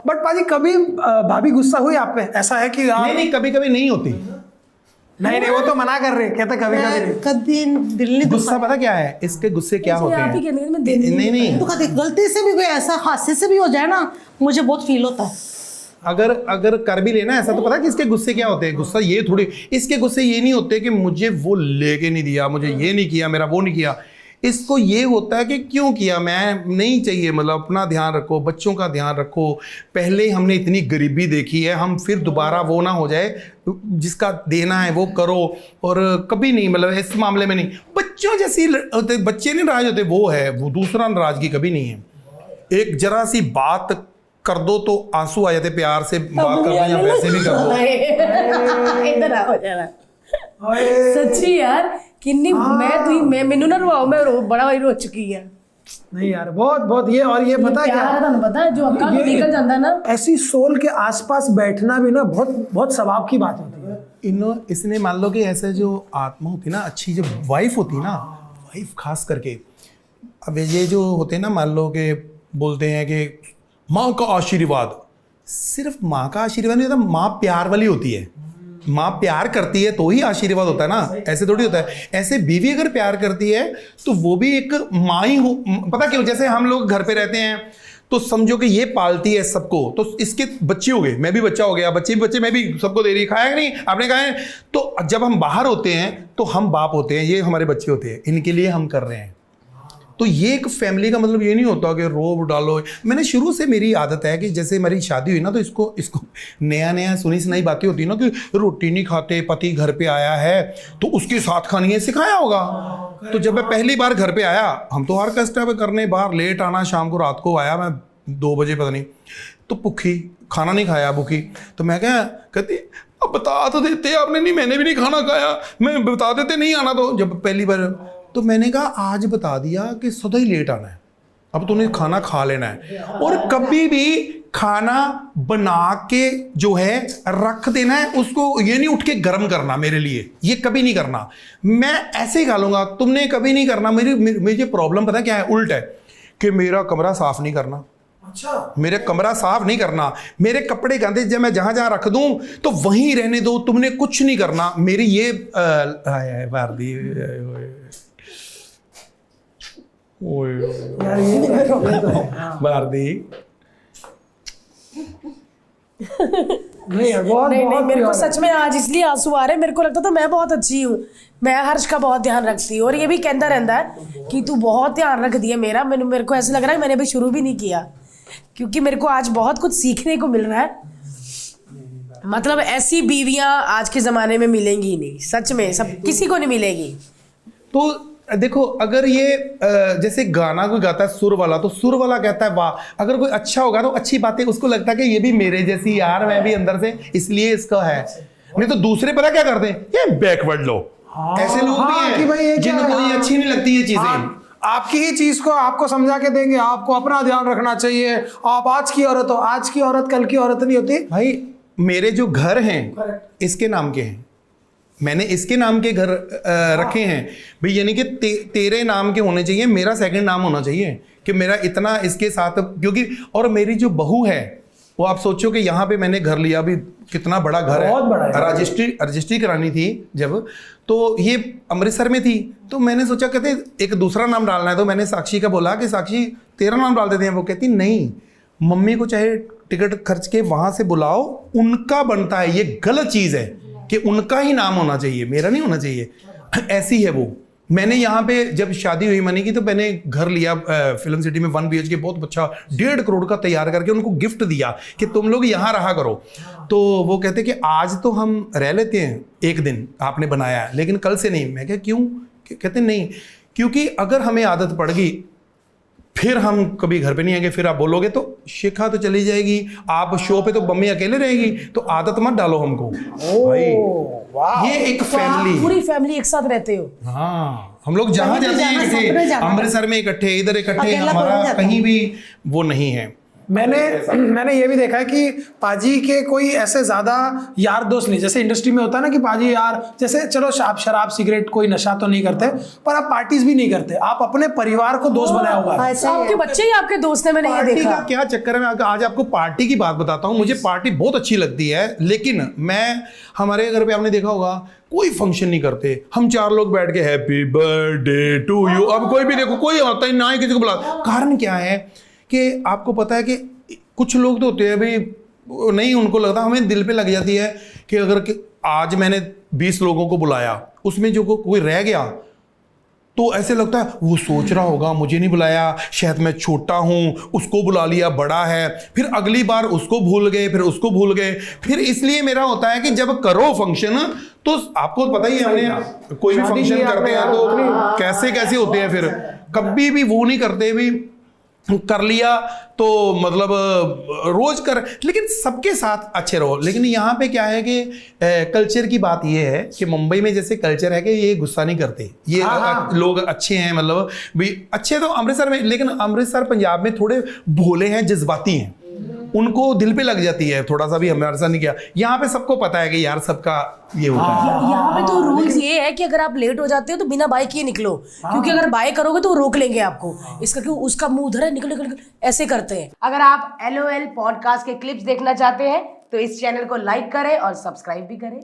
But पाजी कभी भाभी गुस्सा हुई आप पे? ऐसा है कि नहीं नहीं, कभी कभी नहीं होती। नहीं नहीं, वो तो मना कर रहे, कहते कभी कभी नहीं। कभी दिल नहीं गुस्सा पता क्या है, इसके गुस्से क्या होते आप ही हैं? कहने के मैं दिल नहीं नहीं, तो कभी गलती से भी कोई ऐसा हादसे से भी हो जाए ना, मुझे बहुत फील होता है। अगर कर भी लेना ऐसा, तो पता है कि इसके गुस्से क्या होते हैं? गुस्सा ये थोड़ी, इसके गुस्से ये नहीं होते कि मुझे वो लेके नहीं दिया, मुझे ये नहीं किया, मेरा वो नहीं किया। इसको ये होता है कि क्यों किया, मैं नहीं चाहिए, मतलब अपना ध्यान रखो, बच्चों का ध्यान रखो। पहले हमने इतनी गरीबी देखी है, हम फिर दोबारा वो ना हो जाए, जिसका देना है वो करो। और कभी नहीं, मतलब इस मामले में नहीं, बच्चों जैसी होते, बच्चे नहीं नाराज होते, वो है वो दूसरा नाराजगी कभी नहीं है। एक जरा सी बात कर दो तो आंसू आ जाते, प्यार से बात कर दो या वैसे भी कर दो। इधर आओ जरा। सच्ची यार किन्नी मैं मैनू ना रुआओ, मैं बड़ा वारी रो चुकी है। नहीं यार, बहुत बहुत ये, और ये पता है क्या, प्यार ਤੁਹਾਨੂੰ पता है जो अक्का तो निकल जाता है ना, ऐसी सोल के आसपास बैठना भी ना बहुत बहुत सवाब की बात होती है। इसने मान लो कि ऐसे जो आत्मा होती है ना, अच्छी जो वाइफ होती है ना, वाइफ खास करके, अब ये जो होते हैं ना, मान लो कि बोलते हैं कि माँ का आशीर्वाद, सिर्फ माँ का आशीर्वाद नहीं होता, माँ प्यार वाली होती है। माँ प्यार करती है तो ही आशीर्वाद होता है ना, ऐसे थोड़ी होता है। ऐसे बीवी अगर प्यार करती है तो वो भी एक माँ ही हो। पता क्यों? जैसे हम लोग घर पे रहते हैं तो समझो कि ये पालती है सबको, तो इसके बच्चे हो गए, मैं भी बच्चा हो गया, बच्चे भी बच्चे, मैं भी सबको दे रही, खाया कि नहीं आपने खाया। तो जब हम बाहर होते हैं तो हम बाप होते हैं, ये हमारे बच्चे होते हैं, इनके लिए हम कर रहे हैं। तो ये एक फैमिली का मतलब ये नहीं होता कि रोब डालो। मैंने शुरू से, मेरी आदत है कि जैसे मेरी शादी हुई ना, तो इसको नया सुनी सुनाई बातें होती है ना, कि रोटी नहीं खाते, पति घर पे आया है तो उसके साथ खानी है, सिखाया होगा। तो जब मैं पहली बार घर पे आया, हम तो ऑर्केस्ट्रा पे करने बाहर लेट आना, शाम को रात को आया मैं 2 बजे पता नहीं, तो भूखी, खाना नहीं खाया, भूखी। तो मैं कहती अब बता तो देते आपने, नहीं मैंने भी नहीं खाना खाया, मैं बता देते नहीं आना। तो जब पहली बार, तो मैंने कहा आज बता दिया कि सदा ही लेट आना है, अब तूने खाना खा लेना है। और कभी भी खाना बना के जो है रख देना है, उसको ये नहीं उठ के गर्म करना मेरे लिए, ये कभी नहीं करना। मैं ऐसे ही खा लूंगा, तुमने कभी नहीं करना। मेरी प्रॉब्लम पता क्या है? उल्ट है कि मेरा कमरा साफ नहीं करना। अच्छा, मेरे कमरा साफ नहीं करना, मेरे कपड़े गंदे जब मैं जहां जहां रख दूं तो वहीं रहने दो, तुमने कुछ नहीं करना। मेरी ये भारती यार ये तो भारती नहीं यार, बहुत नहीं बहुत मेरे को प्यार है। सच में आज इसलिए आंसू आ रहे हैं। मेरे को लगता था मैं बहुत अच्छी हूँ, मैं हर्ष का बहुत ध्यान रखती हूँ, और ये भी कहता रहता है कि तू बहुत ध्यान रख दिया मेरा। मेरे को ऐसा लग रहा है मैंने अभी शुरू भी नहीं किया, क्योंकि मेरे को आज बहुत कुछ सीखने को मिल रहा है। मतलब ऐसी बीवियां आज के ज़माने में मिलेंगी ही नहीं, सच में, सब किसी को नहीं मिलेगी। तो देखो, अगर ये जैसे गाना कोई गाता है सुर वाला, तो सुर वाला कहता है वाह। अगर कोई अच्छा होगा तो अच्छी बातें, उसको लगता है कि ये भी मेरे जैसी यार, मैं भी अंदर से, इसलिए इसका है। नहीं तो दूसरे पता क्या करते हैं, ये बैकवर्ड लो, ऐसे लोग भी हैं कि भाई ये क्या जिनको ये अच्छी नहीं लगती ये चीजें। आपकी ही चीज को आपको समझा के देंगे, आपको अपना ध्यान रखना चाहिए, आप आज की औरत हो, आज की औरत कल की औरत नहीं होती। भाई मेरे जो घर हैं इसके नाम के हैं, मैंने इसके नाम के घर रखे हैं भाई, यानी कि तेरे नाम के होने चाहिए, मेरा सेकंड नाम होना चाहिए कि मेरा इतना इसके साथ। क्योंकि और मेरी जो बहू है वो, आप सोचो कि यहाँ पे मैंने घर लिया, अभी कितना बड़ा घर बहुत बड़ा है। रजिस्ट्री करानी थी जब, तो ये अमृतसर में थी, तो मैंने सोचा कहते एक दूसरा नाम डालना है, तो मैंने साक्षी का बोला कि साक्षी तेरा नाम डाल देते हैं। वो कहती नहीं, मम्मी को चाहे टिकट खर्च के वहां से बुलाओ, उनका बनता है, ये गलत चीज है कि उनका ही नाम होना चाहिए, मेरा नहीं होना चाहिए। ऐसी है वो। मैंने यहाँ पे जब शादी हुई मनी की, तो मैंने घर लिया फिल्म सिटी में 1 BHK, बहुत अच्छा 1.5 करोड़ का तैयार करके उनको गिफ्ट दिया कि तुम लोग यहाँ रहा करो। तो वो कहते कि आज तो हम रह लेते हैं, एक दिन आपने बनाया, लेकिन कल से नहीं। मैं क्या क्यों? कहते नहीं, क्योंकि अगर हमें आदत पड़ गई फिर हम कभी घर पे नहीं आएंगे, फिर आप बोलोगे तो शिखा तो चली जाएगी, आप शो पे तो मम्मी अकेले रहेगी, तो आदत मत डालो हमको भाई। ये एक फैमिली, पूरी फैमिली एक साथ रहते हो। हाँ, हम लोग जहां जाते हैं इकट्ठे, अमृतसर में इकट्ठे, इधर इकट्ठे, हमारा कहीं भी वो नहीं है। मैंने ये भी देखा है कि पाजी के कोई ऐसे ज्यादा यार दोस्त नहीं, जैसे इंडस्ट्री में होता है ना कि पाजी यार, जैसे चलो आप शराब सिगरेट कोई नशा तो नहीं करते, पर आप पार्टीज भी नहीं करते, आप अपने परिवार को दोस्त बनाया हुआ है। ऐसा ही आपके है। बच्चे ही आपके दोस्त हैं, मैंने ये पार्टी देखा। का क्या चक्कर है, मैं आज आपको पार्टी की बात बताता हूँ। मुझे पार्टी बहुत अच्छी लगती है, लेकिन मैं, हमारे घर पे आपने देखा होगा कोई फंक्शन नहीं करते, हम 4 लोग बैठ के हैप्पी बर्थडे टू यू, अब कोई भी देखो कोई आता ही ना ही किसी को बुला। कारण क्या है कि आपको पता है कि कुछ लोग तो होते हैं भाई, नहीं उनको लगता, हमें दिल पे लग जाती है कि अगर आज मैंने 20 लोगों को बुलाया, उसमें जो कोई रह गया तो ऐसे लगता है वो सोच रहा होगा मुझे नहीं बुलाया, शायद मैं छोटा हूँ, उसको बुला लिया बड़ा है, फिर अगली बार उसको भूल गए, फिर उसको भूल गए। फिर इसलिए मेरा होता है कि जब करो फंक्शन तो आपको पता ही है, हमने कोई भी फंक्शन करते हैं तो कैसे कैसे होते हैं, फिर कभी भी वो नहीं करते भी कर लिया तो मतलब रोज कर, लेकिन सबके साथ अच्छे रहो। लेकिन यहाँ पे क्या है कि कल्चर की बात ये है कि मुंबई में जैसे कल्चर है कि ये गुस्सा नहीं करते, ये लोग अच्छे हैं, मतलब भी अच्छे तो अमृतसर में, लेकिन अमृतसर पंजाब में थोड़े भोले हैं, जज्बाती हैं, उनको दिल पे लग जाती है थोड़ा सा भी हमारे साथ नहीं किया। यहाँ पे सबको पता है कि यार सबका ये होता है। यहाँ पे तो रूल्स ये है कि अगर आप लेट हो जाते हो तो बिना बाय किए निकलो, क्योंकि अगर बाय करोगे तो वो रोक लेंगे आपको, इसका क्यों उसका मुंह उधर है, निकल निकल निकल, ऐसे करते हैं। अगर आप LOL पॉडकास्ट के क्लिप्स देखना चाहते हैं तो इस चैनल को लाइक करें और सब्सक्राइब भी करें।